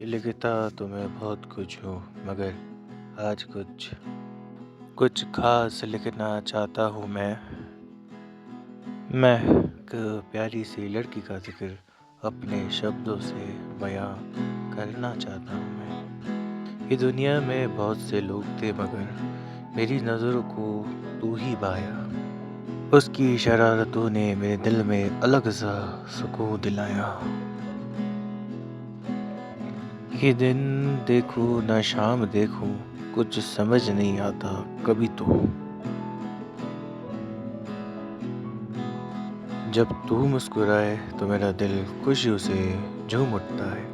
लिखता तो मैं बहुत कुछ हूँ मगर आज कुछ कुछ खास लिखना चाहता हूँ मैं एक प्यारी सी लड़की का जिक्र अपने शब्दों से बयां करना चाहता हूँ ये दुनिया में बहुत से लोग थे मगर मेरी नज़रों को तू ही भाया। उसकी शरारतों ने मेरे दिल में अलग सा सुकून दिलाया। ये दिन देखूं ना शाम देखूं कुछ समझ नहीं आता कभी तो। जब तू मुस्कुराए तो मेरा दिल खुशियों से झूम उठता है।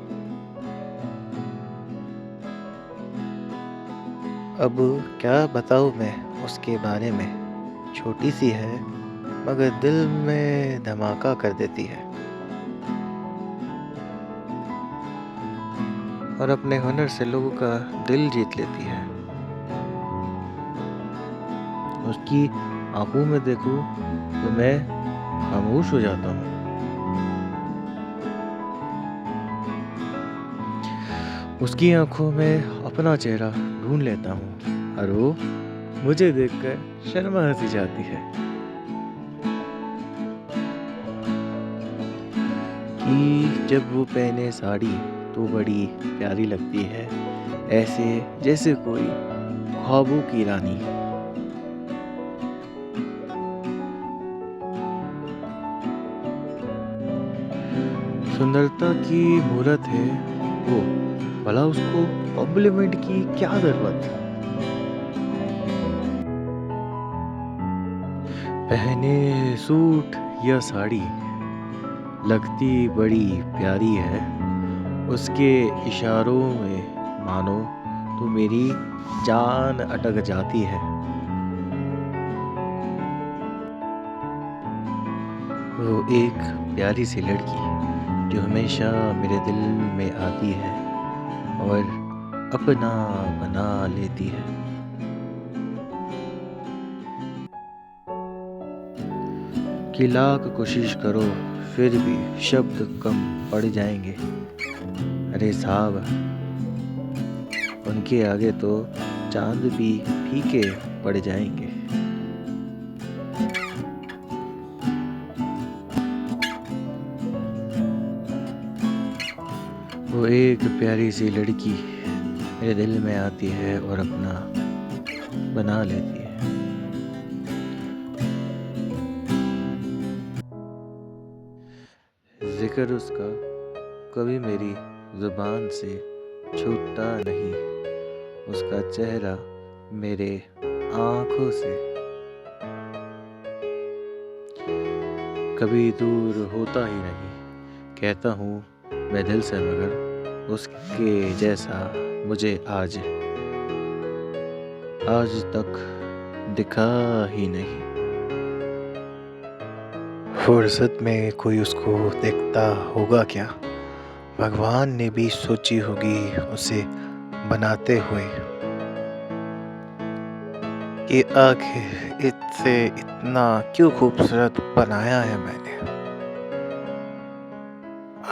अब क्या बताऊँ मैं उसके बारे में। छोटी सी है मगर दिल में धमाका कर देती है और अपने हुनर से लोगों का दिल जीत लेती है। उसकी आंखों में देखूं तो मैं खामोश हो जाता हूँ। उसकी आंखों में अपना चेहरा ढूंढ लेता हूँ और वो मुझे देखकर शर्मा सी जाती है कि जब वो पहने साड़ी तो बड़ी प्यारी लगती है, ऐसे जैसे कोई ख्वाबों की रानी। सुंदरता की मूरत है वो, भला उसको कॉम्प्लीमेंट की क्या जरूरत थी। पहने सूट या साड़ी लगती बड़ी प्यारी है। उसके इशारों में मानो तो मेरी जान अटक जाती है। वो एक प्यारी सी लड़की जो हमेशा मेरे दिल में आती है और अपना बना लेती है। कि लाख कोशिश करो फिर भी शब्द कम पड़ जाएंगे। अरे साहब, उनके आगे तो चांद भी फीके पड़ जाएंगे। वो एक प्यारी सी लड़की मेरे दिल में आती है और अपना बना लेती है। जिक्र उसका कभी मेरी जुबान से छूटता नहीं। उसका चेहरा मेरे आँखों से कभी दूर होता ही नहीं। कहता हूँ मैं दिल से मगर उसके जैसा मुझे आज तक दिखा ही नहीं। फुर्सत में कोई उसको देखता होगा क्या, भगवान ने भी सोची होगी उसे बनाते हुए कि आखिर इससे इतना क्यों खूबसूरत बनाया है मैंने।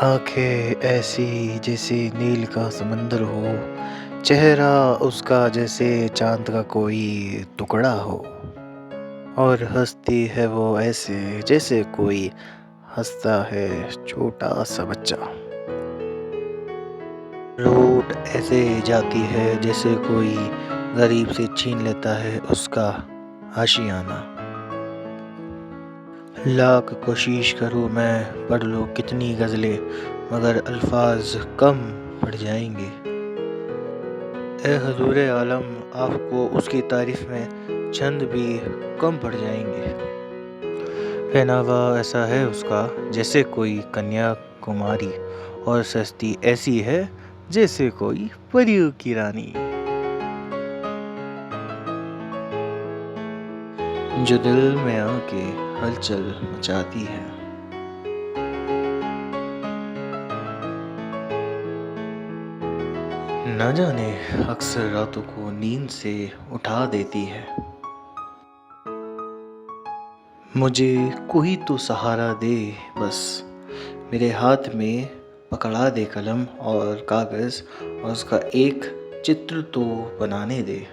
आंखें ऐसी जैसे नील का समंदर हो, चेहरा उसका जैसे चांद का कोई टुकड़ा हो, और हंसती है वो ऐसे जैसे कोई हंसता है छोटा सा बच्चा। रूठ ऐसे जाती है जैसे कोई गरीब से छीन लेता है उसका आशियाना। लाख कोशिश करूँ मैं पढ़ लूँ कितनी गज़लें मगर अल्फाज कम पड़ जाएंगे। ए हजूर आलम, आपको उसकी तारीफ में चंद भी कम पड़ जाएंगे। पहनावा ऐसा है उसका जैसे कोई कन्या कुमारी और सस्ती ऐसी है जैसे कोई परियों की रानी। जो दिल में आके हलचल मचाती है। न जाने अक्सर रातों को नींद से उठा देती है। मुझे कोई तो सहारा दे बस, मेरे हाथ में पकड़ा दे कलम और कागज़ और उसका एक चित्र तो बनाने दे।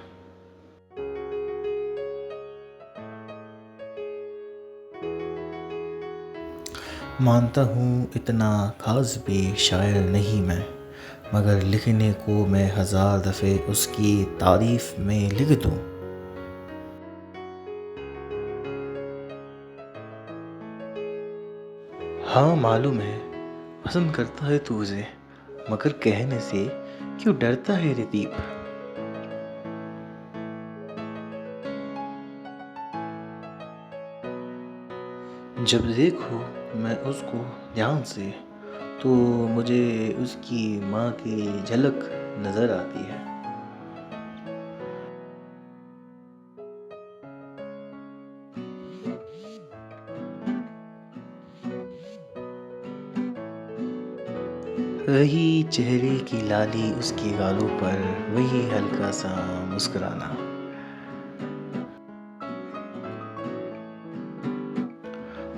मानता हूँ इतना खास भी शायर नहीं मैं, मगर लिखने को मैं 1000 दफ़े उसकी तारीफ़ में लिख दूँ। हाँ मालूम है, पसंद करता है तू उसे, मगर कहने से क्यों डरता है रे दीप। जब देखो मैं उसको ध्यान से, तो मुझे उसकी माँ की झलक नज़र आती है। वही चेहरे की लाली उसके गालों पर, वही हल्का सा मुस्कुराना।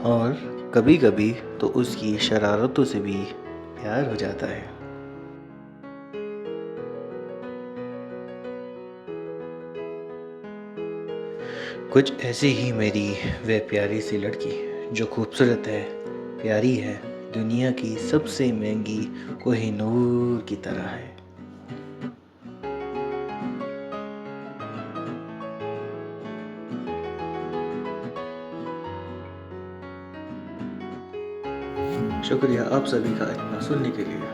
और कभी-कभी तो उसकी शरारतों से भी प्यार हो जाता है। कुछ ऐसी ही मेरी वह प्यारी सी लड़की, जो खूबसूरत है, प्यारी है, दुनिया की सबसे महंगी कोहिनूर की तरह है। शुक्रिया आप सभी का इतना सुनने के लिए।